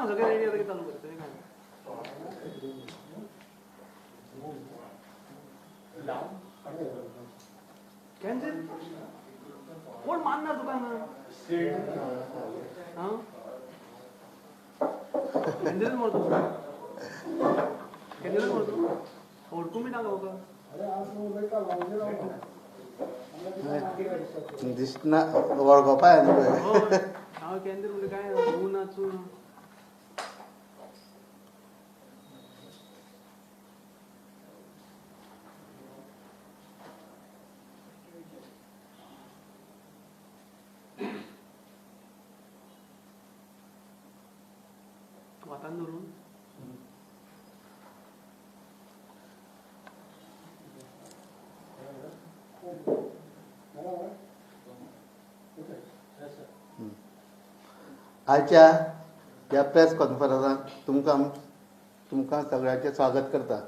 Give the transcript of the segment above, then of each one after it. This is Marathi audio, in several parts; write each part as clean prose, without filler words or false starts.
सगळे रेडी आता चालू करतो काय कोण मानणार दुकान कॅन्डिडेट म्हणतो कॅन्डिडेट म्हणतो ओळखून मी टाका बघा दिसना वळखोपाय हांव कॅन्डिडेट म्हणजे काय ऊनाचो वातान धरून आजच्या ह्या प्रेस कॉन्फरन्साक तुमकां सगळ्यांचें स्वागत करता.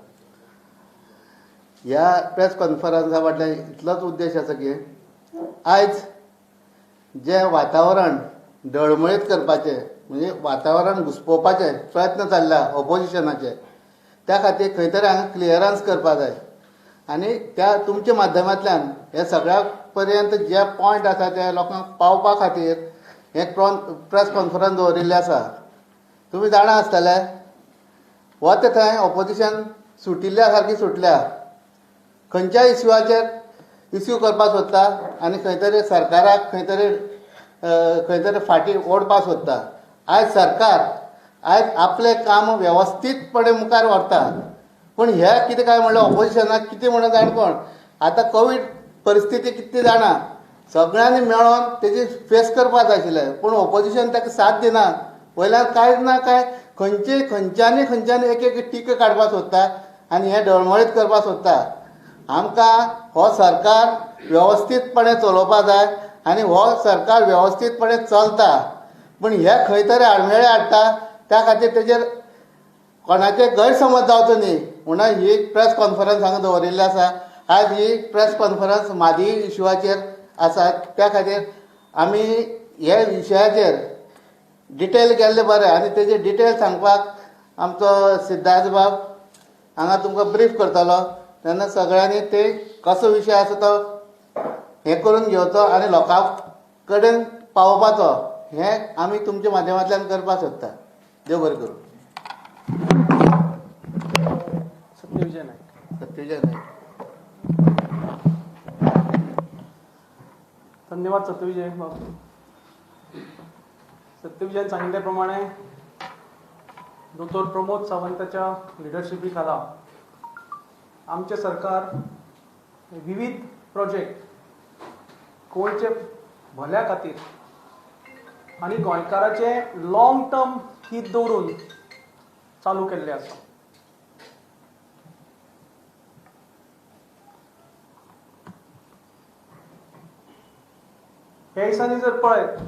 ह्या प्रेस कॉन्फरन्सा फाटल्यान इतलोच उद्देश आसा की आयज जे वातावरण डळमळीत करपाचें म्हणजे वातावरण घुस्पोवपाचे प्रयत्न चालला ऑपोजिशनाचे त्या खातीर खंय तरी हांगा क्लियरन्स करपा जाय आनी त्या तुमच्या माध्यमांतल्यान हे सगळ्या पर्यंत जे पॉयंट आसा ते लोकांक पावपा खातीर हे प्रेस कॉन्फरन्स दवरिल्ले आसा. तुमी जाणा आसतले हो ते थंय ऑपोजिशन सुटिल्ल्या सारकी सुटल्या खंयच्याय इश्यूआचेर इश्यू करपाक सोदता आनी खंय तरी सरकाराक खंय तरी फाटीं ओडपाक सोदता. आयज सरकार आयज आपलें काम वेवस्थीतपणे मुखार व्हरता पूण हे कितें काय म्हणलें ऑपोजिशनाक कितें म्हणून जाण कोण आतां कोवीड परिस्थिती कितें जाणा सगळ्यांनी मेळोन तेजी फेस करपाक जाय आशिल्लें पूण ऑपोजिशन ताका साथ दिना. वयल्यान कांयच ना काय खंयच्यानी एक एक टीक काडपाक सोदता आनी हें डळमळीत करपाक सोदता. आमकां हो सरकार वेवस्थीतपणे चलोवपाक जाय आनी हो सरकार वेवस्थीतपणे चलता पूण हे खंय तरी आडमेळे हाडटा त्या खातीर तेजेर कोणाचे गैरसमज जावचो न्ही म्हणून ही प्रेस कॉन्फरन्स हांगा दवरिल्ली आसा. आज ही प्रेस कॉन्फरन्स म्हादी इश्यूआचेर आसा त्या खातीर आमी हे विशयाचेर डिटेल गेल्ले बरें आनी तेजे डिटेल सांगपाक आमचो सिद्धार्थ बाब हांगा तुमकां ब्रीफ करतलो तेन्ना सगळ्यांनी ते कसो विशय आसा तो हें करून घेवचो आनी लोकां कडेन पावोवपाचो हें आमी तुमच्या माध्यमांतल्यान करपाक सोदता. देव बरें करूं. सत्यविजय नायक. सत्यविजय नायक. धन्यवाद सत्यविजय बाबू. सत्यविजयान सांगितल्या प्रमाणे दोतोर प्रमोद सावंताच्या लिडरशिपी खाला आमचे सरकार विविध प्रोजेक्ट गोंयचे भल्या खातीर आनी गोंयकाराचे लॉंग टर्म हीत दवरून चालू केल्ले आसा. ह्या दिसांनी जर पळयत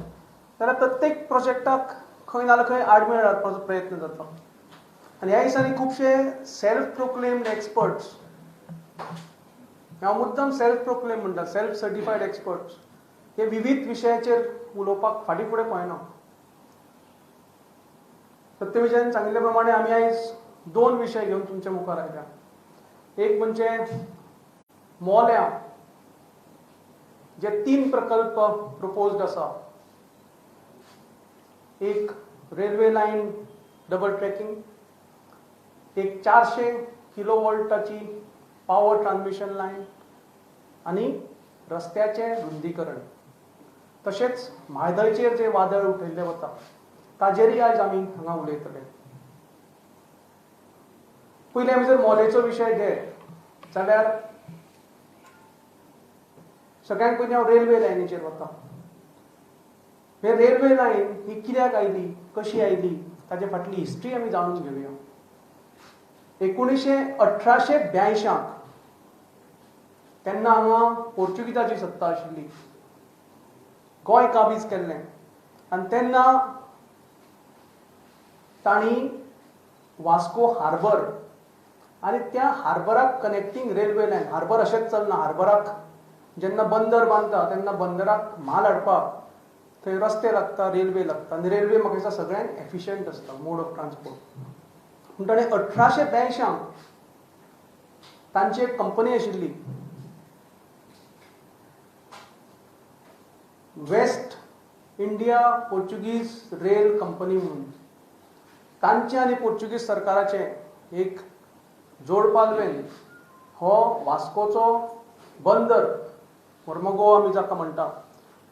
जाल्यार प्रत्येक प्रोजेक्टाक खंय ना खंय आडमेळ हाडपाचो प्रयत्न जाता आनी ह्या दिसांनी खुबशे सेल्फ प्रोक्लेम्ड एक्सपर्ट्स हांव मुद्दम सेल्फ प्रोक्लेम म्हणटा सेल्फ सर्टिफायड एक्सपर्ट्स हे विविध विशयाचेर उलोवपाक फाटीं फुडें पळयना. सत्यविजयान सांगिल्ले प्रमाणे आमी आयज दोन विशय घेवन तुमच्या मुखार आयल्या. एक म्हणजे मोल्या जे 3 प्रकल्प प्रपोज्ड आसा. एक रेल्वे लायन डबल ट्रॅकिंग, एक 400 किलोवोल्टाची पावर ट्रान्समिशन लायन आनी रस्त्याचे रुंदीकरण. तशेंच म्हाळदळचेर जे वादळ उठयल्लें वता ताजेरय आयज आमी हांगा उलयतले. पयलीं आमी जर मोलेचो विशय घेत जाल्यार सगळ्यांत पयलीं हांव रेल्वे लायनीचेर वता. हे रेल्वे लायन ही कित्याक आयली कशी आयली ताचे फाटली हिस्ट्री आमी जाणून घेवया. 1882 तेन्ना हांगा पोर्चुगीजाची सत्ता आशिल्ली. गोंय काबीज केल्लें आनी तेन्ना तांणी वास्को हार्बर आनी त्या हार्बराक कनेक्टींग रेल्वे लायन हार्बर अशेंच चलना हार्बराक जेन्ना बंदर बांदता तेन्ना बंदराक म्हाल हाडपाक थंय रस्ते लागता, रेल्वे लागता, आनी रेल्वे म्हाका दिसता सगळ्यांत एफिशियंट आसता मोड ऑफ ट्रान्सपोर्ट. पूण ताणें 1882 तांची एक कंपनी आशिल्ली waste India Portuguese rail company म्हणून. तांचे आनी पोर्चुगीज सरकाराचे एक जोडपालवेन हो वास्कोचो बंदर मोर्मोगोव आमी जाका म्हणटा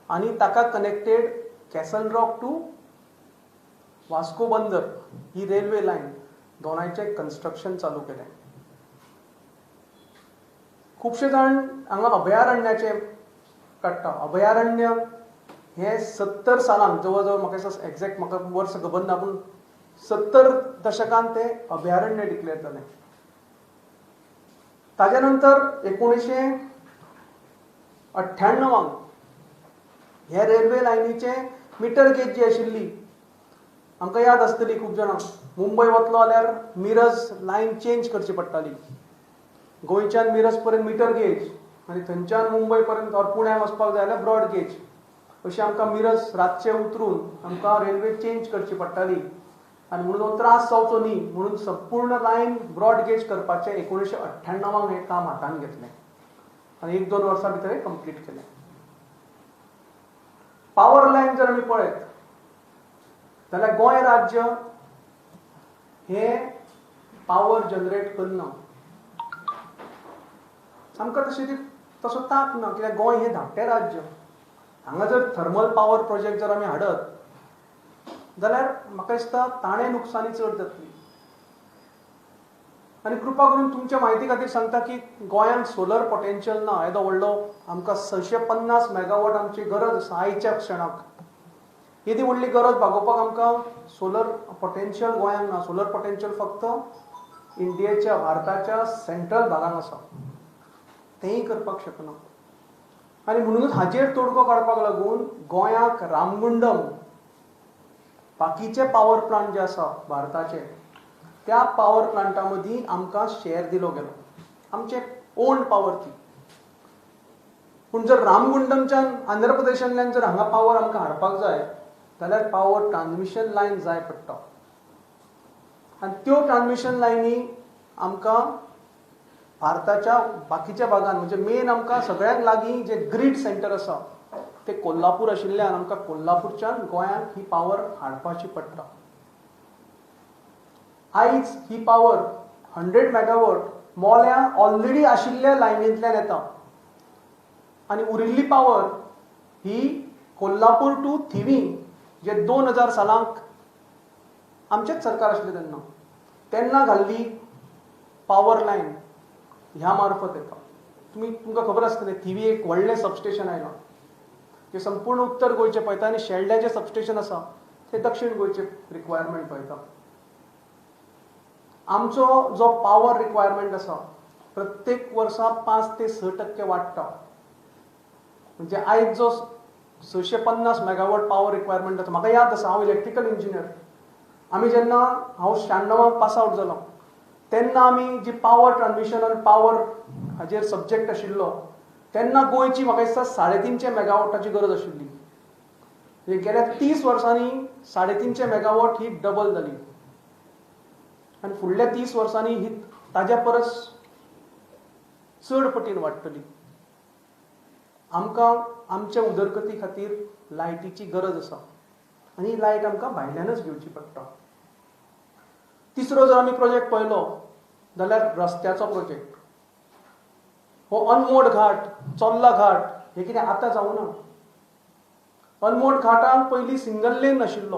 आनी ताका connected Castle Rock to Vasco बंदर ही रेल्वे लायन दोनांचें कन्स्ट्रक्शन चालू केलें. खुबशे जाण हांगा अभयारण्याचे काडटा. अभयारण्य हे 70 सालांक जवळ जवळ म्हाका दिसता एक्झॅक्ट म्हाका वर्स खबर ना पूण 70 दशकांत ते अभयारण्य डिक्लेअर जालें. ताज्या नंतर 1998 हे रेल्वे लायनीचे मिटर गेज जी आशिल्ली आमकां याद आसतली खूब जाणांक. मुंबय वतलो जाल्यार मिरज लायन चेंज करची पडटाली. गोंयच्यान मिरज पर्यंत मिटर गेज आनी थंयच्यान मुंबय पर्यंत और पुण्याक वचपाक जाय जाल्यार ब्रॉड गेज. अशी आमकां मिरज रातचे उतरून आमकां रेल्वे चेंज करची पडटाली आनी म्हणून हो त्रास जावचो न्ही म्हणून संपूर्ण लायन ब्रॉड गेज करपाचें 1998 हें काम हातान घेतलें आनी 1-2 वर्सां भितर हें कंप्लीट केलें. पावर लायन जर आमी पळयत जाल्यार गोंय राज्य हें पावर जनरेट करना. आमकां तसो तांक ना कित्याक गोंय हें धाकटें राज्य. हांगा जर थर्मल पावर प्रोजेक्ट जर आमी हाडत जाल्यार म्हाका दिसता ताणें नुकसानी चड जातली. आनी कृपा करून तुमच्या म्हायती खातीर सांगता की गोंयांत सोलर पोटेन्शियल ना. येदो व्हडलो आमकां 650 मेगावॉट आमची गरज आसा आयच्या क्षणाक. येदी व्हडली गरज भागोवपाक आमकां सोलर पोटेन्शियल गोंयांत ना. सोलर पोटेन्शियल फक्त इंडियेच्या भारताच्या सेंट्रल भागांत आसा. तेंय करपाक शकना. आनी म्हणूनच हाचेर तोडगो काडपाक लागून गोंयाक रामगुंडम बाकीचे पावर प्लांट जे आसा भारताचे त्या पावर प्लांटा मदीं आमकां शेअर दिलो गेलो. आमचे ओन पावर ती. पूण जर रामगुंडमच्यान आंध्र प्रदेशांतल्यान जर हांगा पावर आमकां हाडपाक जाय जाल्यार पावर ट्रान्समिशन लायन जाय पडटा. आनी त्यो ट्रान्समिशन लायनी आमकां भारताच्या बाकीच्या भागांत म्हणजे मेन आमकां सगळ्यांत लागीं जे ग्रीड सेंटर आसा ते कोल्हापूर आशिल्ल्यान आमकां कोल्हापूरच्यान गोंयांत ही पावर हाडपाची पडटा. आयज ही पावर 100 मेगावॉट मोल्या ऑलरेडी आशिल्ल्या लायनींतल्यान येता आनी उरिल्ली पावर ही कोल्हापूर टू थिवी जे 2000 सालांक आमचेच सरकार आशिल्लें तेन्ना घाल्ली पावर लायन ह्या मार्फत येता. तुमकां खबर आसतलें थिवी एक व्हडलें सबस्टेशन आयलां जे संपूर्ण उत्तर गोंयचें पळयता आनी शेल्ड्या जे सबस्टेशन आसा ते दक्षिण गोंयचे रिक्वायरमेंट पळयता. आमचो जो पावर रिक्वायरमेंट आसा प्रत्येक वर्सा 5 ते 6% वाडटा. म्हणजे आयज जो 650 मेगावॉट पावर रिक्वायरमेंट आसा म्हाका याद आसा हांव इलेक्ट्रिकल इंजिनियर. आमी जेन्ना हांव 96 पास आउट जालो तेन्ना आमी जी पावर ट्रान्समिशन आनी पावर हाजेर सब्जेक्ट आशिल्लो तेन्ना गोंयची म्हाका दिसता 350 मेगावॉटाची गरज आशिल्ली. गेल्या 30 वर्सांनी 350 मेगावॉट ही डबल जाली आनी फुडल्या 30 वर्सांनी ही ताज्या परस चड पटीन वाडटली. आमकां आमच्या उदरगती खातीर लायटीची गरज आसा आनी ही लायट आमकां भायल्यानच घेवची पडटा. तिसरो जर आमी प्रोजेक्ट पळयलो जाल्यार रस्त्याचो प्रोजेक्ट. हो अनमोड घाट चोर्ला घाट हे कितें आतां जावना. अनमोड घाटांक पयलीं सिंगल लेन नाशिल्लो.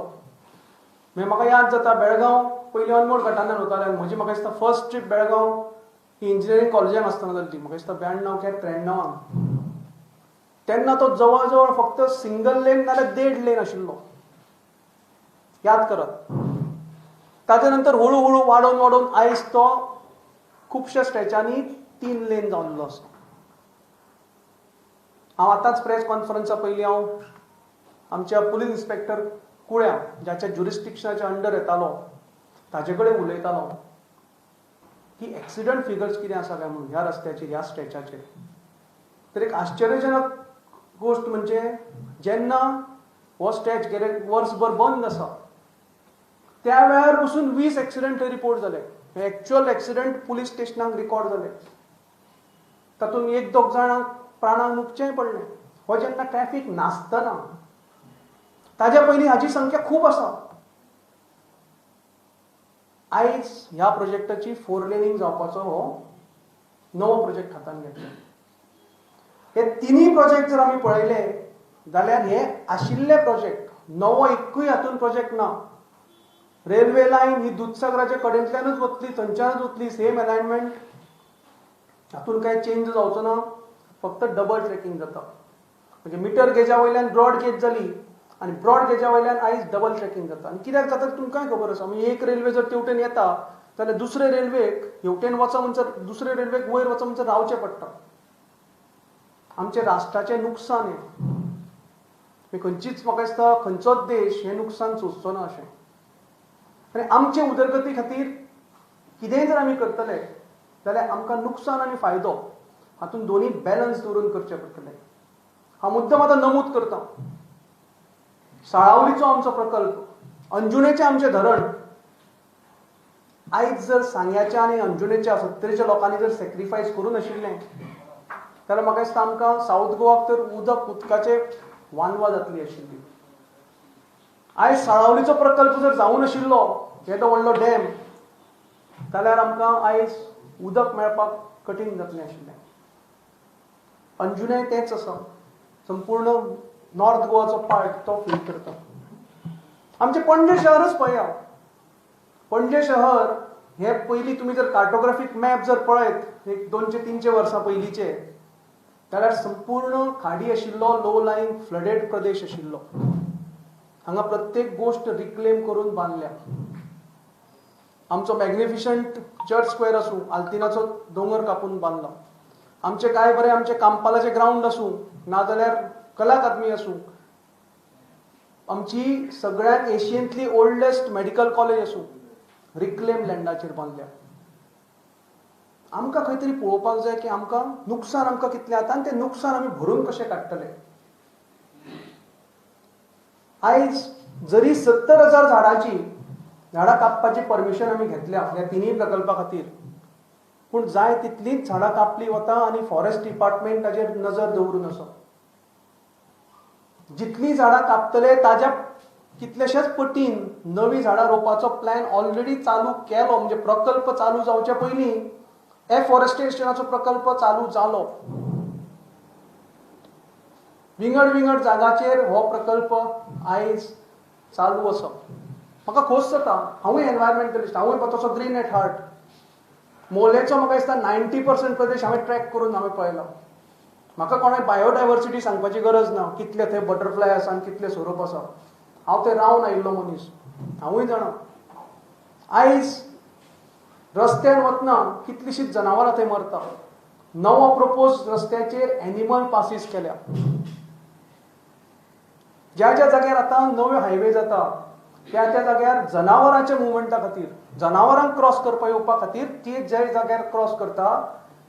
मागीर म्हाका याद जाता बेळगांव पयलीं अनमोड घाटांतल्यान वताले. म्हजी म्हाका दिसता फर्स्ट ट्रीप बेळगांव ही इंजिनियरींग कॉलेजांत आसतना जाल्ली. म्हाका दिसता 92 काय 93. तेन्ना तो जवळ जवळ फक्त सिंगल लेन नाल्यार 1.5 लेन आशिल्लो. याद करात. ताजे नंतर हळू वाडोवन वाडोवन आयज तो खुबश्या स्ट्रेचांनी 3 लेन जाल्लो आसा. हांव आतांच प्रेस कॉन्फरन्सा पयलीं हांव आमच्या पुलीस इन्स्पेक्टर कुळ्या ज्याच्या ज्युरिस्टिक्शनाच्या अंडर येतालो ताजे कडेन उलयतालो की एक्सिडंट फिगर्स कितें आसा काय म्हणून ह्या रस्त्याचेर ह्या स्ट्रेचाचेर. तर एक आश्चर्यजनक गोष्ट म्हणजे जेन्ना हो स्टॅच गेले वर्सभर बंद आसा. त्या वेळार पसून 20 एक्सिडेंट रिपोर्ट जाले. एक्च्युअल एक्सिडेंट पुलीस स्टेशनाक रिकॉर्ड जाले. तातूंत 1-2 जाणांक प्राणाक मुकचेंय पडलें. हो जेन्ना ट्रॅफिक नासतना, ताज्या पयलीं हाची संख्या खूब आसा. आयज ह्या प्रोजेक्टाची 4 लेनिंग जावपाचो हो नवो प्रोजेक्ट हातान घेतला. हे तिनूय प्रोजेक्ट जर आमी पळयले जाल्यार हे आशिल्ले प्रोजेक्ट, नवो एकूय हातून प्रोजेक्ट ना. रेल्वे लायन ही दुधसागराच्या कडेंतल्यानूच वतली, थंयच्यानूच वतली, सेम अलायनमेंट, हातून कांय चेंज जावचो ना. फक्त डबल ट्रॅकिंग जाता. म्हणजे मिटर गेजा वयल्यान ब्रॉड गेज जाली आनी ब्रॉड गेजा वयल्यान आयज डबल ट्रॅकिंग जाता. आनी कित्याक जाता तुमकांय खबर आसा. म्हणजे एक रेल्वे जर तेवटेन येता जाल्यार दुसरे रेल्वेक हेवटेन वच म्हणसर दुसरे रेल्वेक वयर वच म्हणसर रावचें पडटा. आमचे राष्ट्राचें नुकसान हें. खंयचीच म्हाका दिसता खंयचोच देश हें नुकसान सोंसचो ना अशें. आनी आमचे उदरगती खातीर कितेंय जर आमी करतले जाल्यार आमकां नुकसान आनी फायदो हातून दोनी बॅलन्स दवरून करचें पडटलें. हांव मुद्दम आतां नमूद करतां. साळावलीचो आमचो प्रकल्प, अंजुणेचें आमचें धरण, आयज जर सांग्याच्या आनी अंजुणेच्या 70 लोकांनी जर सॅक्रिफायस करूं नाशिल्लें जाल्यार म्हाका दिसता आमकां सावथ गोवाक तर उदकाचे वानवा जातली आशिल्ली. आयज साळावलीचो प्रकल्प जर जावं नाशिल्लो, येदो व्हडलो डॅम, जाल्यार आमकां आयज उदक मेळपाक कठीण जातलें आशिल्लें. अंजुणे तेंच आसा. संपूर्ण नॉर्थ गोवाचो पार्ट तो फील करता. आमचें पणजे शहरच पळया. पणजे शहर हे पयलीं तुमी जर कार्टोग्राफीक मॅप जर पळयत एक 200-300 वर्सां पयलींचे, जाल्यार संपूर्ण खाडी आशिल्लो, लो लायन फ्लडेड प्रदेश आशिल्लो. हांगा प्रत्येक गोष्ट रिक्लेम करून बांदल्या. आमचो मॅग्निफिशंट चर्च स्क्वेअर आसूं, आल्तिनाचो दोंगर कापून बांदला. आमचे काय बरें आमचे कांपालाचे ग्राउंड आसूं, नाजाल्यार कला अकादमी आसूं, आमची सगळ्यात एशियेंतली ओल्डेस्ट मेडिकल कॉलेज आसूं, रिक्लेम लँडाचेर बांदल्या. आमकां खंय तरी पळोवपाक जाय की आमकां नुकसान आमकां कितलें जाता आनी तें नुकसान आमी भरून कशें काडटले. आयज जरी 70,000 झाडां कापपाची परमिशन आमी घेतल्या ह्या तिनूय प्रकल्पा खातीर, पूण जाय तितलींच झाडां कापली वता आनी फॉरेस्ट डिपार्टमेंट ताचेर नजर दवरून आसा. जितलीं झाडां कापतले ताज्या कितलेशेच पटीन नवीं झाडां रोवपाचो प्लॅन ऑलरेडी चालू केलो. म्हणजे प्रकल्प चालू जावचे पयलीं एफॉरेस्टेशनाचो प्रकल्प चालू जालो. विंगड जागाचेर हो प्रकल्प आयज चालू आसा. म्हाका खोस जाता. हांवूय एनवायरमेंटलिस्ट, हांवूय तसो ग्रीन एट हार्ट. मोलेचो म्हाका दिसता 90% प्रदेश हांवें ट्रॅक करून हांवें पळयला. म्हाका कोणाय बायोडायवर्सिटी सांगपाची गरज ना, कितले थंय बटरफ्लाय आसा आनी कितले सोरोप आसा. हांव थंय रावन आयिल्लो मनीस, हांवूय जाणा. आयज रस्त्यार वतना कितलींशींच जनावरां थंय मरता. नवो प्रपोज रस्त्याचेर एनिमल पासीस केल्या. ज्या जाग्यार आतां नवे हायवे जाता त्या जाग्यार जनावरांच्या मुवमेंटा खातीर, जनावरांक क्रॉस करपा येवपा खातीर ती ज्या जाग्यार क्रॉस करता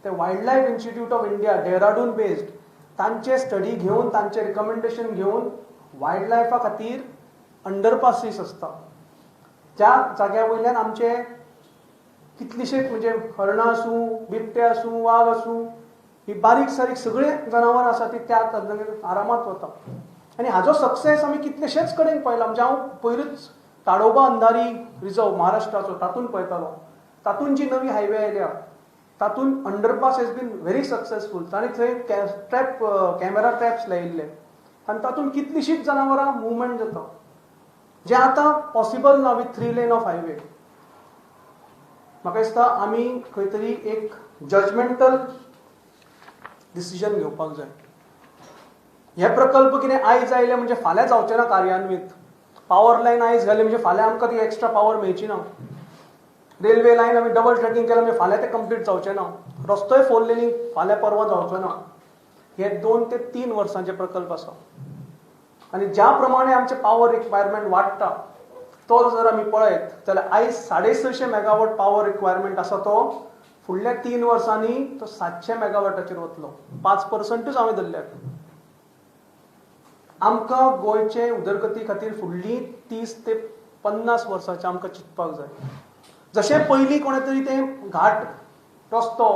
ते wild life institute of India Dehradun based, तांचे स्टडी घेवन तांचे रिकमेंडेशन घेवन वायल्ड लायफा खातीर अंडरपासीस आसता. ज्या जाग्या वयल्यान आमचे कितलीशेच म्हणजे हरणां आसूं, बिबटे आसूं, वाग आसूं, ही बारीक सारीक सगळे जनावरां आसा ती त्या आरामात वता. आनी हाजो सक्सेस आमी कितलेशेच कडेन पळयला. म्हणजे हांव पयरूच ताडोबा अंधारी रिजर्व महाराष्ट्राचो तातूंत पळयतालो. तातूंत जी नवी हायवे आयल्या तातूंत underpass has been very successful. तांणी थंय कॅमेरा ट्रॅप्स लायिल्ले आनी तातूंत कितलीशींच जनावरां मुवमेंट जाता, जें आतां पॉसिबल ना विथ 3 लेन ऑफ हायवे. म्हाका दिसता आमी खंय तरी एक जजमेंटल डिसिजन घेवपाक जाय. हे प्रकल्प कितें आयज आयले म्हणजे फाल्यां जावचे ना कार्यान्वीत. पावर लायन आयज घाली म्हणजे फाल्यां आमकां ती एक्स्ट्रा पावर मेळची ना. रेल्वे लायन आमी डबल ट्रॅकिंग केला म्हणजे फाल्यां तें कंप्लीट जावचें ना. रस्तोय 4 लेनींग फाल्यां परवां जावचो ना. हे 2 ते 3 वर्सांचे प्रकल्प आसा. आनी ज्या प्रमाणे आमचे पावर रिक्वायरमेंट वाडटा तो जर आमी पळयत जाल्यार आयज 650 मेगावॉट पावर रिक्वायरमेंट आसा तो फुडल्या 3 वर्सांनी तो 700 मेगावॉटाचेर वतलो. 5%च हांवें धरल्यात. आमकां गोंयचे उदरगती खातीर फुडलीं 30 ते 50 वर्सांचे आमकां चिंतपाक जाय. जशें पयलीं कोणे तरी तें घाट रस्तो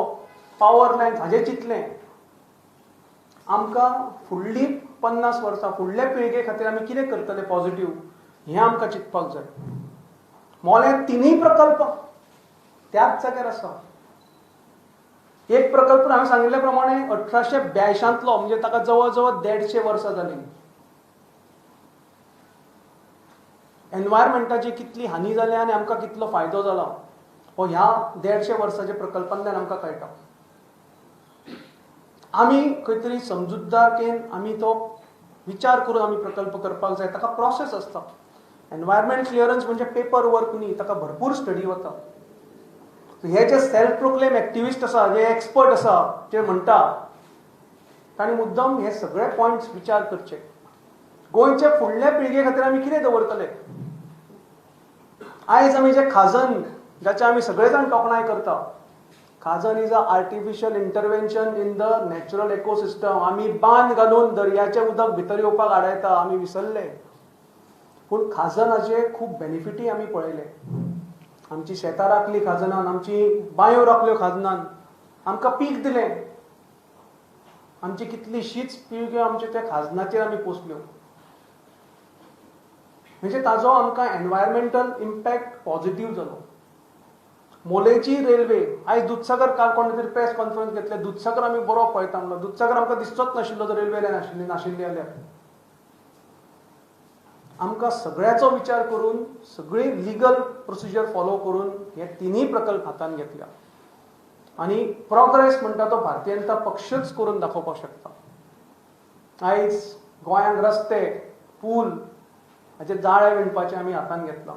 पावर लायन्स हाजें चिंतलें, आमकां फुडलीं 50 वर्सां फुडले पिळगे खातीर आमी कितें करतले पॉझिटिव्ह हें आमकां चिंतपाक जाय. मोले तिनूय प्रकल्प त्याच जाग्यार आसा. एक प्रकल्प हांवें सांगिल्ले प्रमाणे 1882 म्हणजे ताका जवळ जवळ 150 वर्सां जालीं. एनवायरमेंटाची कितली हानी जाल्या आनी आमकां कितलो फायदो जाला हो ह्या 150 वर्सांच्या प्रकल्पांतल्यान आमकां कळटा. आमी खंय तरी समजूतदारकेन आमी तो विचार करून आमी प्रकल्प करपाक जाय. ताका प्रोसेस आसता. एनवायरमेंट क्लियरन्स म्हणजे पेपर वर्क न्ही, ताका भरपूर स्टडी वता. हे जे सेल्फ प्रोक्लेम एक्टिविस्ट आसा, जे एक्सपर्ट आसा, जे म्हणटा तांणी मुद्दम हे सगळे पॉयंट्स विचार करचे. गोंयचे फुडले पिळगे खातीर आमी कितें दवरतले. आयज आमी जे खाजन जाचे आमी सगळे जाण तोखणाय करता, खाजन is a artificial intervention in the natural ecosystem. आमी बांद घालून दर्याचें उदक भितर येवपाक आडायता, आमी विसरले. पूण खाजनाचे खूब बेनिफिटी आमी पळयले. आमची शेतां राखलीं खाजनान, आमची बांयो राखल्यो खाजनान, आमकां पीक दिलें. आमची कितलींशींच पिळग्यो आमच्या त्या खाजनाचेर आमी पोसल्यो. म्हणजे ताजो आमकां एनवायरमेंटल इम्पॅक्ट पॉझिटिव्ह जालो. मोलेची रेल्वे आयज दुधसागर काल कोणे तरी प्रेस कॉन्फरन्स घेतले, दुधसागर आमी बरो पळयता म्हणलो. दुधसागर आमकां दिसचोच नाशिल्लो जर रेल्वे लायन नाशिल्ली जाल्यार. आमकां सगळ्याचो विचार करून सगळी लिगल प्रोसिजर फॉलो करून हे तिनूय प्रकल्प हातान घेतल्या. आनी प्रोग्रेस म्हणटा तो भारतीय जनता पक्षच करून दाखोवपाक शकता. आयज गोंयांत रस्ते, पूल हाचे जाळे विणपाचें आमी हातान घेतलां.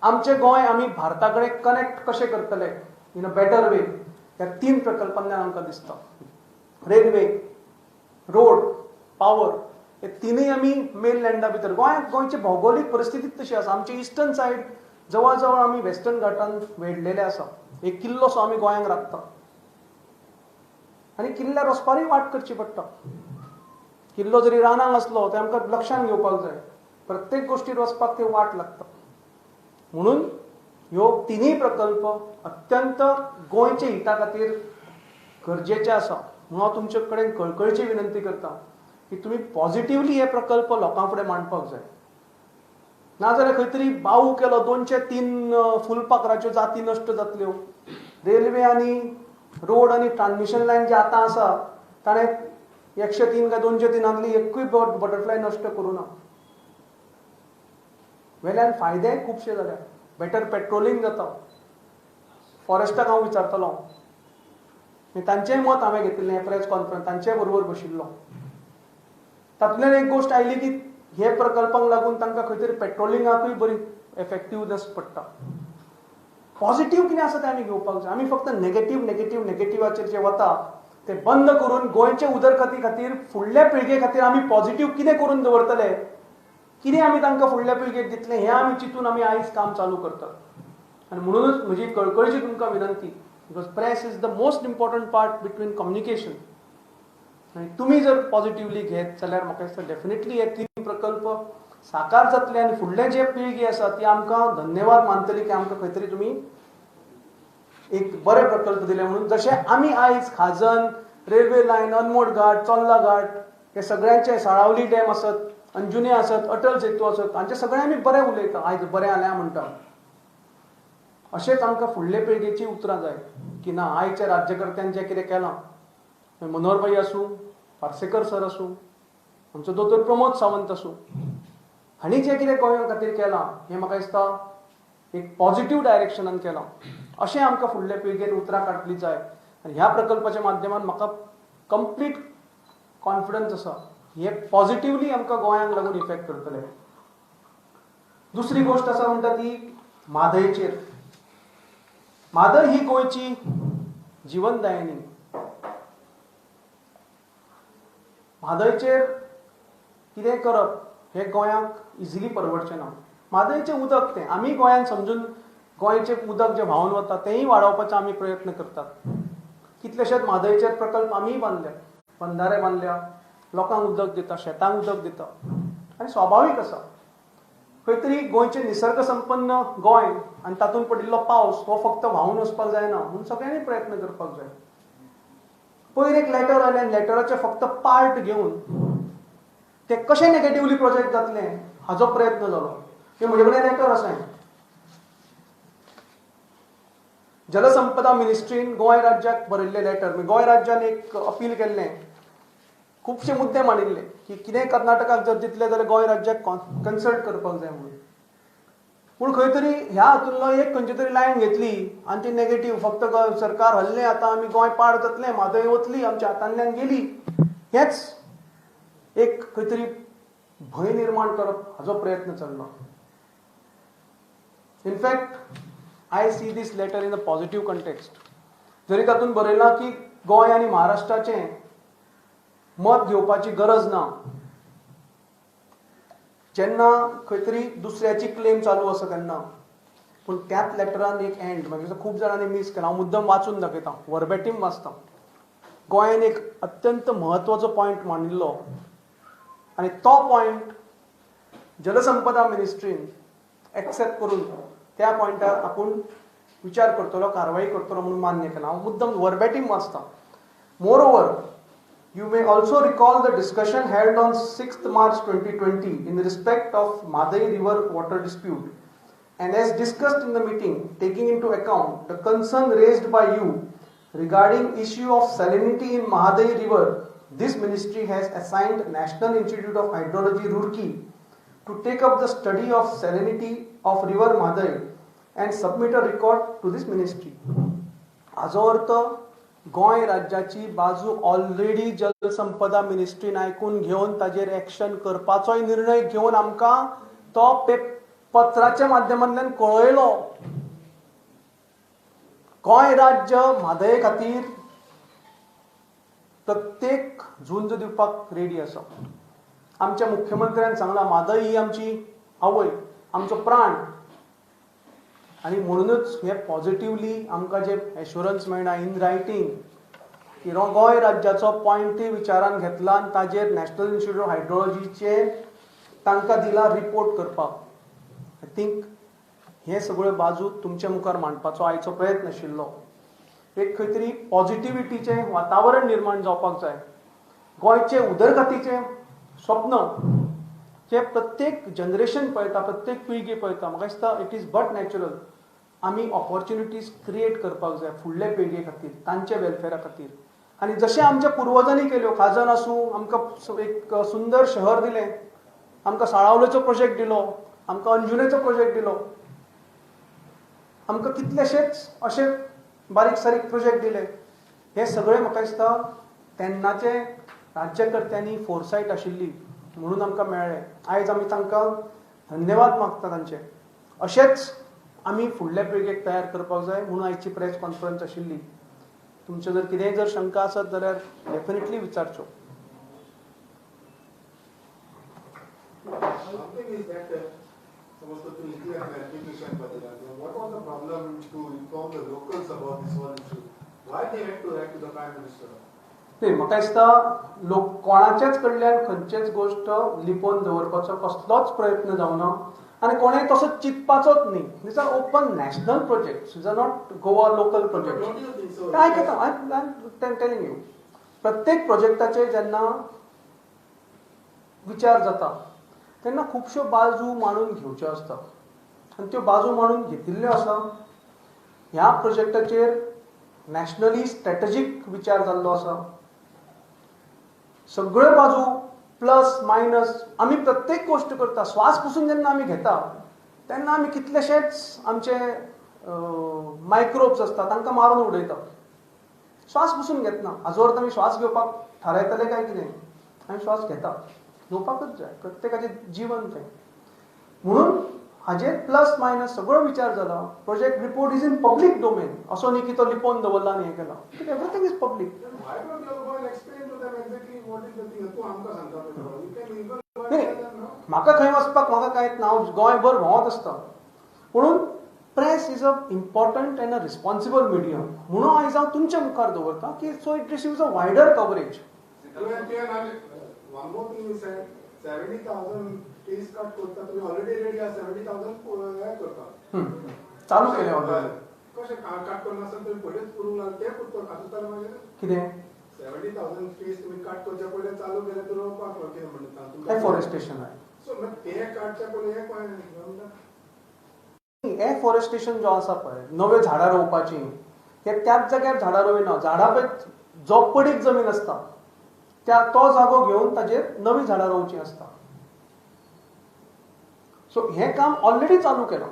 आमचें गोंय आमी भारता कडेन कनेक्ट कशें करतले इन अ बेटर वे ह्या 3 प्रकल्पांतल्यान आमकां दिसता. रेल्वे, रोड, पावर हे तिनूय आमी मेनलँडा भितर. गोंयची भौगोलीक परिस्थितीच तशी आसा. आमची इस्टर्न सायड जवळ जवळ आमी वेस्टर्न घाटान वेढलेले आसा. एक किल्लोसो आमी गोंयांक राखता. आनी किल्ल्यार वचपारूय वाट करची पडटा. किल्लो जरी रानांत आसलो ते आमकां लक्षांत घेवपाक जाय. प्रत्येक गोश्टीर वचपाक ती वाट लागता. म्हणून ह्यो तिनूय प्रकल्प अत्यंत गोंयच्या हिता खातीर गरजेचे आसा. म्हणून हांव तुमचे कडेन कळकळीची विनंती करता की तुमी पॉझिटिव्हली हे प्रकल्प लोकां फुडें मांडपाक जाय. नाजाल्यार खंय तरी बावू केलो 203 फुलपाखराच्यो जाती नश्ट जातल्यो. रेल्वे आनी रोड आनी ट्रान्समिशन लायन जे आतां आसा ताणें 103 काय 203 एकूय बटरफ्लाय नश्ट करूं ना. वेल्यान फायदे खुबशे जाल्या. बेटर पेट्रोलिंग जाता. फॉरेस्टाक हांव विचारतलो, तांचेंय मत हांवें घेतिल्लें प्रेस कॉन्फरन्स, तांचे बरोबर बशिल्लो. तातूंतल्यान एक गोश्ट आयली की हे प्रकल्पांक लागून तांकां खंय तरी पेट्रोलिंगाकूय बरी एफेक्टिवनेस पडटा. पॉझिटिव्ह कितें आसा तें आमी घेवपाक जाय. आमी फक्त नेगेटिव्हाचेर जे वता ते बंद करून गोंयचे उदरगती खातीर फुडल्या पिळगे खातीर आमी पॉझिटिव्ह कितें करून दवरतले, कितें आमी तांकां फुडल्या पिळगेक दितले हें आमी चिंतून आमी आयज काम चालू करतात. आनी म्हणूनच म्हजी कळकळीची तुमकां विनंती, because press is the most important part between communication. आनी तुमी जर पॉझिटिव्हली घेत जाल्यार म्हाका दिसता डेफिनेटली हे 3 प्रकल्प साकार जातले आनी फुडले जे पिळगी आसा ती आमकां धन्यवाद मानतली की आमकां खंय तरी तुमी एक बरे प्रकल्प दिले म्हणून. जशे आमी आयज खाजन, रेल्वे लायन, अनमोड घाट, चोल्ला घाट हे सगळ्यांचे, साळावली डॅम आसत, अंजुने आसत, अटल सेतू आसत, हांचे सगळे आमी बरें उलयता. आयज बरें जालें म्हणटा. अशेंच आमकां फुडले पिळगेची उतरां जाय की ना आयच्या राज्यकर्त्यान जें कितें केलां, मनोहरभाई आसूं, पार्सेकर सर आसूं, आमचो दोतोर प्रमोद सावंत आसूं, हांणी जें कितें गोंया खातीर केलां हें म्हाका दिसता एक पॉझिटिव्ह डायरेक्शनान केलां. अशें आमकां फुडले पिळगेन उतरां काडटली जाय. आनी ह्या प्रकल्पाच्या माध्यमान म्हाका कंप्लीट कॉन्फिडन्स आसा हे पॉझिटिव्हली आमकां गोंयांक लागून इफेक्ट करतले. दुसरी गोश्ट आसा म्हणटा ती म्हादयचेर. म्हादय ही गोंयची जिवनदायिनी. म्हादयचेर कितें करप हें गोंयांक इजिली परवडचें ना. म्हादयचें उदक तें आमी गोंयांत समजून गोंयचें उदक जें व्हांवन वता तेंय वाडोवपाचो आमी प्रयत्न करतात. कितलेशेच म्हादयचेर प्रकल्प आमीय बांदल्या, बंधारे बांदल्या, लोकांक उदक दिता, शेतांक उदक दिता. आनी स्वाभावीक आसा खंय तरी गोंयचें निसर्ग संपन्न गोंय आनी तातूंत पडिल्लो पावस हो फक्त व्हांवून वचपाक जायना म्हणून सगळ्यांनी प्रयत्न करपाक जाय. पयर एक लेटर आयलें, लेटराचे फक्त पार्ट घेवन ते कशें नेगेटिव्हली प्रोजेक्ट जातले हाचो प्रयत्न जालो. हे म्हजे कडेन लेटर आसा. जलसंपदा मिनिस्ट्रीन गोंय राज्याक बरयल्लें लेटर, गोंय राज्यान एक अपील केल्लें, खुबशे मुद्दे मांडिल्ले की कितें कर्नाटकाक जर दितले जाल्यार गोंय राज्याक कन्सल्ट करपाक जाय म्हणून. पूण खंय तरी ह्या हातूंतलो एक खंयची तरी लायन घेतली आनी ती नेगेटीव, फक्त सरकार हल्लें, आतां आमी गोंय पाड जातलें, म्हादय वतली, आमच्या हातांतल्यान गेली, हेच एक खंय तरी भंय निर्माण करप हाचो प्रयत्न चल्लो. In fact I see this letter in a positive context. जरी तातूंत बरयलां की गोंय आनी महाराष्ट्राचें मत घेवपाची गरज ना, जेन्ना खंय तरी दुसऱ्याची क्लेम चालू आसा तेन्ना, पूण त्याच लेटरान एक एंड म्हणजे खूब जाणांनी मिस केला. हांव मुद्दम वाचून दाखयतां, वर्बेटीम वाचतां. गोंयान एक अत्यंत म्हत्वाचो पॉयंट मांडिल्लो आनी तो पॉयंट जलसंपदा मिनिस्ट्रीन एक्सेप्ट करून त्या पॉयंटार आपूण विचार करतलो, कारवाई करतलो म्हणून मान्य केला. हांव मुद्दम वर्बेटीम वाचतां. Moreover, you may also recall the discussion held on 6th March 2020 in respect of Madai River water dispute, and as discussed in the meeting, taking into account the concern raised by you regarding issue of salinity in Mahadai River, this ministry has assigned National Institute of Hydrology Roorkee to take up the study of salinity of river Mahadai and submit a report to this ministry. हाचो अर्थ गोंय राज्याची बाजू ऑलरेडी जलसंपदा मिनिस्ट्रीन आयकून घेवन ताजेर एक्शन करपाचोय निर्णय घेवन आमकां तो पत्राच्या माध्यमांतल्यान कळयलो. गोंय राज्य म्हादये खातीर प्रत्येक झुंज दिवपाक रेडी आसा. आमच्या मुख्यमंत्र्यान सांगलां म्हादय ही आमची आवय, आमचो प्राण, आनी म्हणूनच हे पॉझिटिव्हली आमकां जे एश्युरन्स मेळना इन रायटींग की गोंय राज्याचो पॉयंट ते विचारान घेतला आनी ताजेर नॅशनल इन्स्टिट्यूट ऑफ हायड्रोलॉजीचे तांकां दिला रिपोर्ट करपाक. आय थिंक हे सगळ्यो बाजू तुमच्या मुखार मांडपाचो आयचो प्रयत्न आशिल्लो. एक खंय तरी पॉझिटिव्हिटीचें वातावरण निर्माण जावपाक जाय. गोंयचे उदरगतीचें स्वप्न जे प्रत्येक जनरेशन पळयता, प्रत्येक पिळगी पळयता, म्हाका दिसता इट इज बट नॅचरल आमी ऑपॉर्च्युनिटीज क्रिएट करपाक जाय फुडले पिळगे खातीर, तांच्या वेलफेरा खातीर. आनी जशें आमच्या पुर्वजांनी केल्यो, खाजन आसूं, आमकां एक सुंदर शहर दिलें, आमकां साळावलेचो प्रोजेक्ट दिलो, आमकां अंजुनेचो प्रोजेक्ट दिलो, आमकां कितलेशेच अशे बारीक सारीक प्रोजेक्ट दिले. हे सगळे म्हाका दिसता तेन्नाचे राज्यकर्त्यांनी फोरसायट आशिल्ली म्हणून आमकां मेळ्ळें. आयज आमी तांकां धन्यवाद मागता तांचे. अशेंच आमी फुडल्या पिळगेक तयार करपाक जाय म्हणून आयची प्रेस कॉन्फरन्स आशिल्ली. तुमच्यो जर कितेंय जर शंका आसत जाल्यार डेफिनेटली विचारच्यो. म्हाका दिसता लोक कोणाचेच कडल्यान खंयचेच गोष्ट लिपोवन दवरपाचो कसलोच प्रयत्न जावना आनी कोणेय तसो चिंतपाचोच न्ही. These are open national projects, these are not Goa local projects. आयकता, आय एम टेलिंग यू, प्रत्येक प्रोजेक्टाचे जेन्ना विचार जाता तेन्ना खुबश्यो बाजू मांडून घेवच्यो आसता आनी त्यो बाजू मांडून घेतिल्ल्यो आसा. ह्या प्रोजेक्टाचेर नॅशनली स्ट्रॅटेजीक विचार जाल्लो आसा. सगळ्यो बाजू प्लस मायनस आमी प्रत्येक गोष्ट करता. श्वास पुसून जेन्ना आमी घेता तेन्ना आमी कितलेशेच आमचे मायक्रोब्स आसता तांकां मारून उडयता. श्वास पुसून घेतना हाजो अर्थ आमी श्वास घेवपाक थारायतले काय कितें? आमी श्वास घेता, घेवपाकच जाय, प्रत्येकाचें जीवन तें. म्हणून हाजेर प्लस मायनस सगळो विचार जाला. Project report is in public domain. असो न्ही की तो लिपोवन दवरला आनी हें केला. Everything is public. म्हाका खंय वचपाक म्हाका कांयच ना, हांव गोंयभर भोंवत आसता. म्हणून press is a important and a responsible medium म्हणून आयज हांव तुमच्या मुखार दवरता की so it receives a wider coverage. one more thing you said, 70,000 trees cut करता तुम्ही already ready आहे 70,000 हे करता. चालू केले ऑलरेडी. कशें cut करना असेल तुम्ही पयलेच करूंक लागले ते करता आता तर म्हणजे कितें 70,000 trees तुम्ही cut करच्या पयले चालू केले तर रोवपाक कितें म्हणटा तुमकां. एफॉरेस्टेशन आहे. सो मग ते काटच्या पयले हे कोण एफॉरेस्टेशन जो आसा पळय नवे झाडां रोवपाची हे त्याच जाग्यार झाडां रोयना. झाडां पळय जो पडीक जमीन आसता तो जागो घेवन ताजेर नवी झाडां रोवची आसता. सो हे काम ऑलरेडी चालू केलां.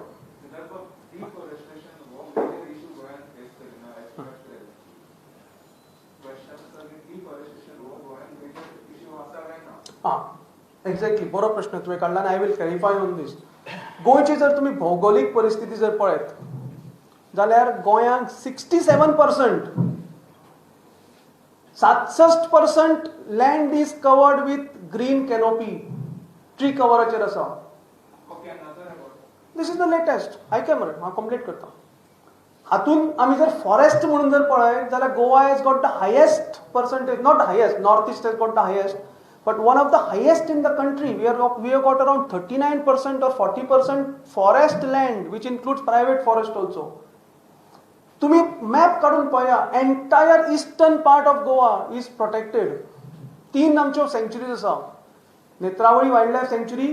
एक्झॅक्टली बरो प्रश्न तुवें काडला आनी आय वील क्लॅरिफाय ऑन दीस. गोंयची जर तुमी भौगोलीक परिस्थिती जर पळयत जाल्यार गोंयांत 67% 67% land is covered with green canopy. Tree कवराचेर आसा. This is the latest. आयकय मरे हांव कंप्लीट करता. हातून आमी जर फॉरेस्ट म्हणून जर पळयत जाल्यार Goa has got the highest percentage. Not highest, north east has got the highest, but one of the highest in the country. We have got around 39% or 40% forest land, which includes private forest also. तुम्ही मॅप काढून पळया, entire eastern part of Goa is protected. 3 आमच्यो सँक्चुरीज आसा. नेत्रावळी वायल्ड लायफ सँक्चुरी,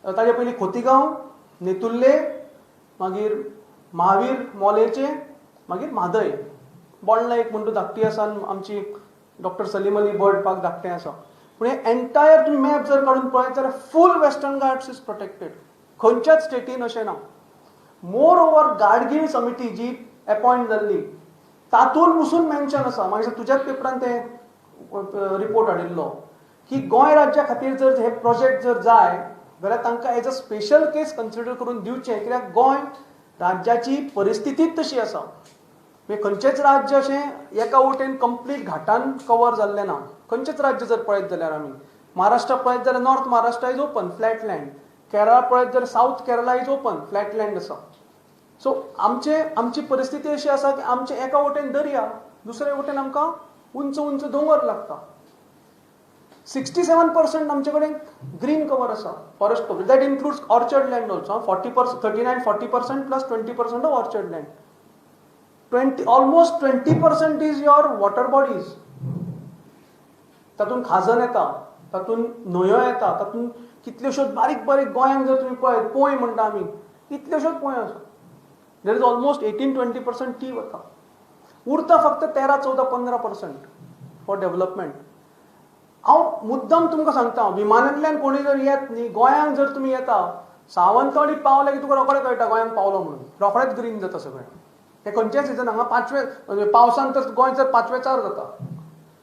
ताजे पयलीं खोतीगांव, नेतुर्ले, मागीर महावीर मोलेचे, मागीर म्हादय. बोंडला एक म्हणटा धाकटी आसा आमची doctor Salim Ali bird park धाकटें आसा. पूण हे एंटायर तुम्ही मॅप जर काढून पळयत जाल्यार फूल वेस्टर्न घाट्स इज प्रोटेक्टेड. खंयच्याच स्टेटीन अशें ना. मोर ओवर गाडगीळ समिती जी अपॉइंट जाल्ली तातूंत पसून मेन्शन आसा. मागीर तुज्याच पेपरान ते रिपोर्ट हाडिल्लो की गोंय राज्या खातीर जर हे प्रोजेक्ट जर जाय जाल्यार तांकां as a special case consider करून दिवचें. कित्याक गोंय राज्याची परिस्थितीच तशी आसा. खंयचेच राज्य अशें एका वटेन कंप्लीट घाटान कवर जाल्लें ना. खंयचेच राज्य जर पळयत जाल्यार आमी महाराष्ट्र पळयत जाल्यार north Maharashtra is open flat land. Kerala पळयत जाल्यार south Kerala is open flat land आसा. सो आमची परिस्थिती अशी आसा की आमचे एका वटेन दर्या, दुसरे वटेन आमकां उंच उंच दोंगर लागता. 67% आमचे कडेन ग्रीन कवर आसा, forest cover. That includes orchard land also. 39-40% plus 20% of orchard land. almost 20% is your water bodies. तातून खाजन येता, तातून न्हंयो येता, तातून कितल्योश्योच बारीक बारीक गोंयांत जर तुम्ही पळयत पोंय म्हणटा आमी कितल्योश्योच पोंय आसा. देर इज ऑलमोस्ट 18-20% टी वता. उरता फक्त 13-14-15% फॉर डेव्हलपमेंट. हांव मुद्दम तुमकां सांगता, विमानांतल्यान कोणी जर येत न्ही गोंयांत जर तुमी येता सावंतवाडी पावले की तुका रोखडें कळटा गोंयांत पावलो म्हणून. रोखडेंच ग्रीन जाता सगळें. हे खंयचें सिजन हांगा 5वें पावसान तर गोंय जर 5वेचार जाता.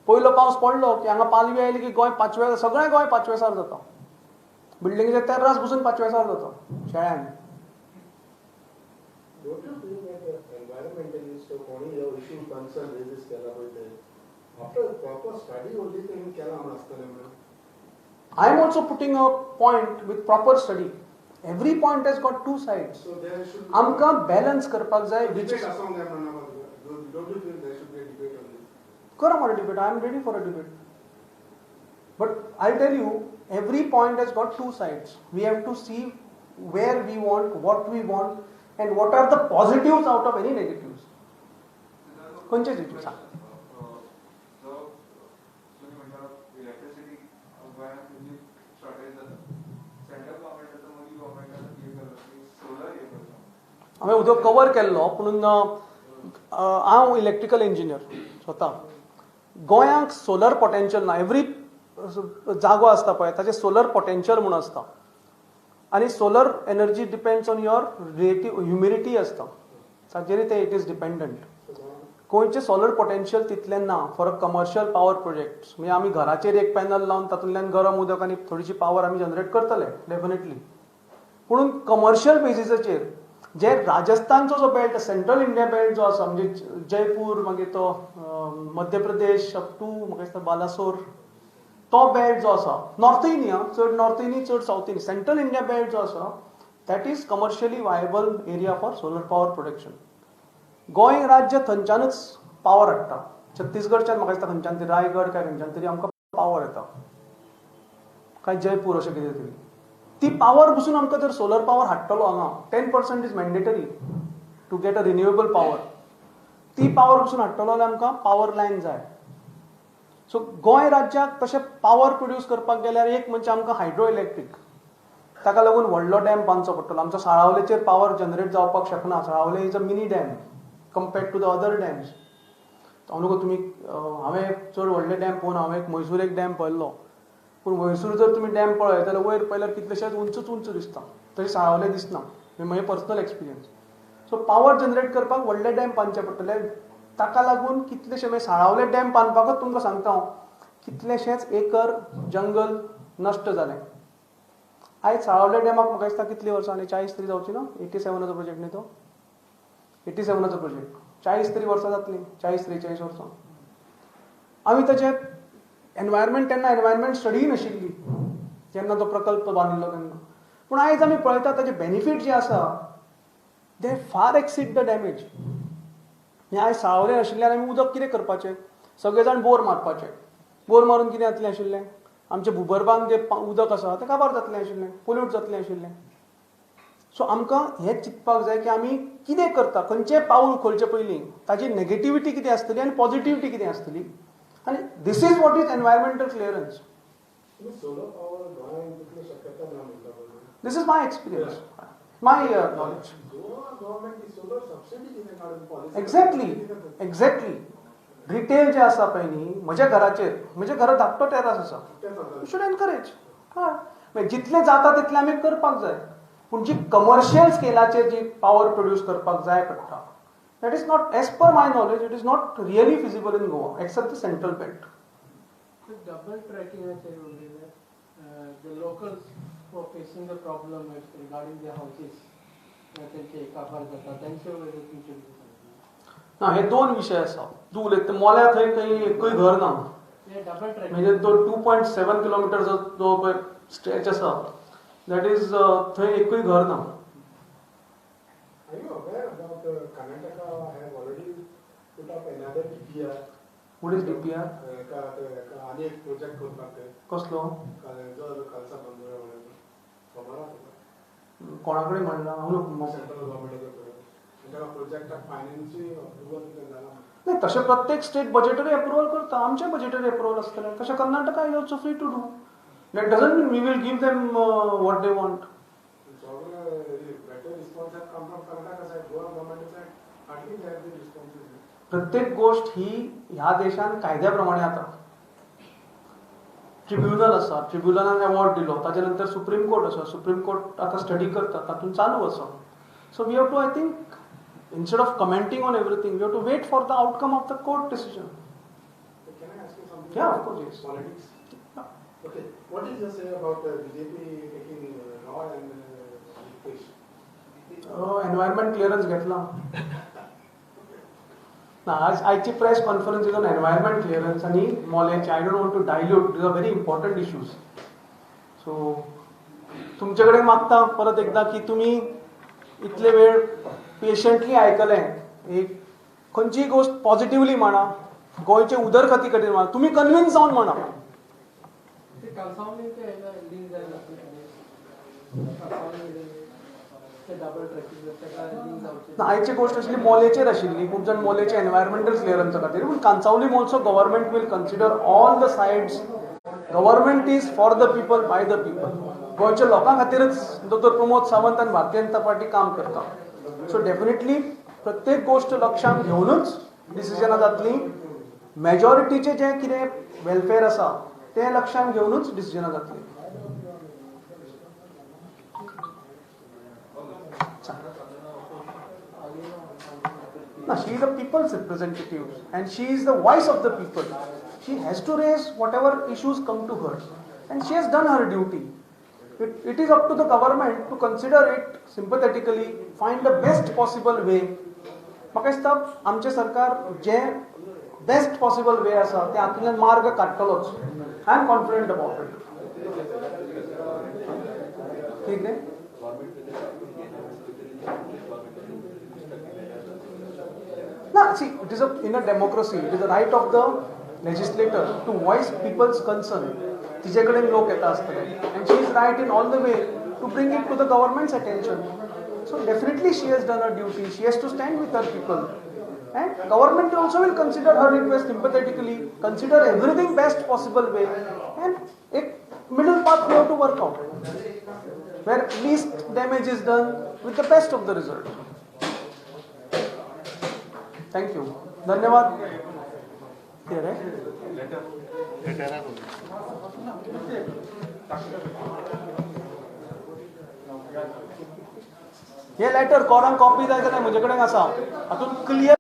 पयलो पावस पडलो की हांगा पालवी आयली की गोंय 5वें सगळें गोंय 5वेचार जाता. बिल्डिंगेचे तेर्रास बसून 5वेचार जाता शेळ्यान. Don't you think that environmentalist कोणी ह्यो इश्यू कन्सर्न रेजिस केला पळय after proper study only तेणी केला म्हण आसतलें म्हणून. I am also putting a point with proper study. Every point has got two sides. So there should आमकां बॅलन्स करपाक जाय. which is don't you think there should be a debate on this? करा मरे debate. I am ready for a debate. But I'll tell you, every point has got two sides. We have to see where we want, what we want, and what are the positives out of any negatives. खंयचे सिचुएशन सांग. हांवें उदक कवर केल्लो पुणून हांव इलेक्ट्रिकल इंजिनियर स्वता. गोंयांक सोलर पोटेन्शियल ना. एवरी जागो आसता पळय ताचें सोलर पोटेन्शियल म्हणून आसता. आनी solar energy depends on your relative humidity आसता. ताचेर ते इट इज डिपेंडंट. गोंयचें सोलर पोटेन्शियल तितलें ना for a commercial power projects. म्हणजे आमी घराचेर एक पॅनल लावन तातूंतल्यान गरम उदक आनी थोडीशी पावर आमी जनरेट करतले डेफिनेटली. पुणून कमर्शियल बेसिसाचेर जे राजस्थानचो जो बेल्ट सेंट्रल इंडिया बेल्ट जो आसा म्हणजे जयपूर मागीर तो मध्य प्रदेश अप टू म्हाका दिसता बालासोर तो बेल्ट जो आसा नॉर्थय न्ही चड नॉर्थय न्ही चड सावथय न्ही सेंट्रल इंडिया बेल्ट जो आसा that is commercially viable area for solar power production. Goa राज्य थंयच्यानच पावर हाडटा. छत्तीसगडच्यान म्हाका दिसता खंयच्यान तरी रायगड काय खंयच्यान तरी आमकां पावर येता काय जयपूर अशें कितें तरी ती पावर पसून आमकां जर सोलर पावर हाडटलो हांगा 10% is mandatory to get a renewable power ती पावर पसून हाडटलो जाल्यार आमकां पावर लायन जाय सो गोंय राज्याक तशें पावर प्रोड्यूस करपाक गेल्यार एक म्हणजे आमकां हायड्रो इलेक्ट्रीक ताका लागून व्हडलो डॅम बांदचो पडटलो आमच्या साळावलेचेर पावर जनरेट जावपाक शकना Salaulim is a mini dam compared to the other dams हांव नको तुमी हांवें चड व्हडले डॅम पळोवन हांवें मैसूर एक डॅम पळयल्लो पूण मैसूर जर तुमी डॅम पळयत जाल्यार वयर पळयल्यार कितलेशेच उंच दिसता तरी साळावले दिसना हे म्हजे personal experience so power generate करपाक व्हडले डॅम बांदचे पडटले ताका लागून कितलेशे मागीर साळावले डॅम बांदपाकच तुमकां सांगता हांव कितलेशेच एकर जंगल नश्ट जालें आयज साळावले डॅमाक म्हाका दिसता कितलीं वर्सां आनी 40 तरी जावची ना 87चो प्रोजेक्ट न्ही तो 87चो प्रोजेक्ट 40 तरी वर्सां जातलीं 40-43 वर्सां आमी ताचे एनवायरमेंट तेन्ना एनवायरमेंट स्टडी नाशिल्ली जेन्ना तो प्रकल्प बांदिल्लो तेन्ना पूण आयज आमी पळयता ताचे बेनिफीट जे आसा दे फार एक्सीड द डॅमेज आयज साळावले आशिल्ल्यान आमी उदक कितें करपाचें सगळे जाण बोर मारपाचे बोर मारून कितें जातलें आशिल्लें आमच्या भुगर्भांत जें उदक आसा तें काबार जातलें आशिल्लें पोल्यूट जातलें आशिल्लें सो आमकां हें चिंतपाक जाय की आमी कितें करता खंयचें पाऊल उखलचे पयलीं ताची नेगेटिविटी कितें आसतली आनी पॉझिटिविटी कितें आसतली आनी this is what is environmental clearance solar power गोंयांत तितली शक्यता ना म्हणटा पळय this is my experience my knowledge government solar subsidy कितें काडून पॉलिसी एक्झॅक्टली रिटेल जे आसा पळय न्ही म्हज्या घराचेर म्हजें घरा धाकटो टेरस आसा यू शूड एनकरेज हय जितलें जाता तितलें आमी करपाक जाय पूण जी कमर्शियल स्केलाचेर जी पावर प्रोड्यूस करपाक जाय पडटा that is not as per my knowledge it is not really feasible in Goa except the central belt Double tracking the locals who are facing the problem regarding their houses. त्यांचे काबार जाता त्यांचे वेळेस तुमचे ना हे दोन विशय आसा तूं उलयता मोल्या थंय खंय एकूय घर ना डबल ट्रॅकिंग म्हणजे तो 2.7 किलोमिटरचो जो पळय स्ट्रेच आसा दॅट इज थंय एकूय घर ना Are you aware about Karnataka have already put up another DPR? What is DPR? आणि एक प्रोजेक्ट करपाक कसलो जर खालसा बंदर म्हणून खबर आहा तुका कोणा कडेन म्हणला हांव नको सेंट्रल गव्हर्नमेंटाचो ताका प्रोजेक्टाक फायनान्सची अप्रुवल कितें जाला नाही तशें प्रत्येक स्टेट बजेटरी अप्रुवल करता आमचे बजेटरी अप्रुवल आसतलें तशें Karnataka is also free to do that doesn't mean we will give them what they want better response have come from Karnataka side, Goa government side, hardly they have the responses. प्रत्येक गोष्ट ही ह्या देशान कायद्याप्रमाणे आता ट्रिब्युनल आसा ट्रिब्युनलान अवॉर्ड दिलो ताच्या नंतर सुप्रीम कोर्ट आसा सुप्रीम कोर्ट आता स्टडी करता तातूंत चालू आसा so we have to I think instead of commenting on everything we have to wait for the outcome of the court decision. So can I ask you something? Yeah, of course, yes. Politics. Yeah. Okay, what did you say about BJP taking law and fish? Environment clearance घेतला ना आजची press conference is on environment clearance आणि मोल्याचे I don't want to dilute these are very important issues so तुमचे कडेन मागता परत एकदा की तुम्ही इतले वेळ पेशंटली आयकलें एक खंयचीय गोष्ट पॉझिटिव्हली म्हणा गोंयचे उदरगती खातीर म्हणा तुम्ही कन्विन्स जावन म्हणा आयची गोष्ट आशिल्ली मोलेचेर आशिल्ली खूब जाण मोलेचे एनवायरमेंटल क्लिअरन्सा खातीर पूण कांसावली also government will consider all the sides government is for the people by the people गोंयच्या लोकां खातीरच दोतोर प्रमोद सावंत आनी भारतीय जनता पार्टी काम करता सो डेफिनेटली प्रत्येक गोष्ट लक्षांत घेवनूच डिसिजनां जातली मेजॉरिटीचे जे कितें वेलफेअर आसा ते लक्षांत घेवनूच डिसिजनां जातली No, she is a people's representative and she is the voice of the people. She has to raise whatever issues come to her and she has done her duty. It is up to the government to consider it sympathetically, find the best possible way. म्हाका दिसता आमचे सरकार जे बेस्ट पॉसिबल वे आसा ते हातूंतल्यान मार्ग काडटलोच I am confident about it ठीक न्ही No, see, it is in a democracy. It is the right of the legislator to voice people's concern. तिचे कडेन लोक येता आसतले and she is right in all the way to bring it to the government's attention. So definitely she has done her duty. She has to stand with her people. And government also will consider her request sympathetically, consider everything best possible way, and a middle path we have to work out, where least damage is done with the best of the result. Thank you. धन्यवाद. Here, हे लेटर कोणाक कॉपी जाय जाल्यार म्हजे कडेन आसा हातून क्लियर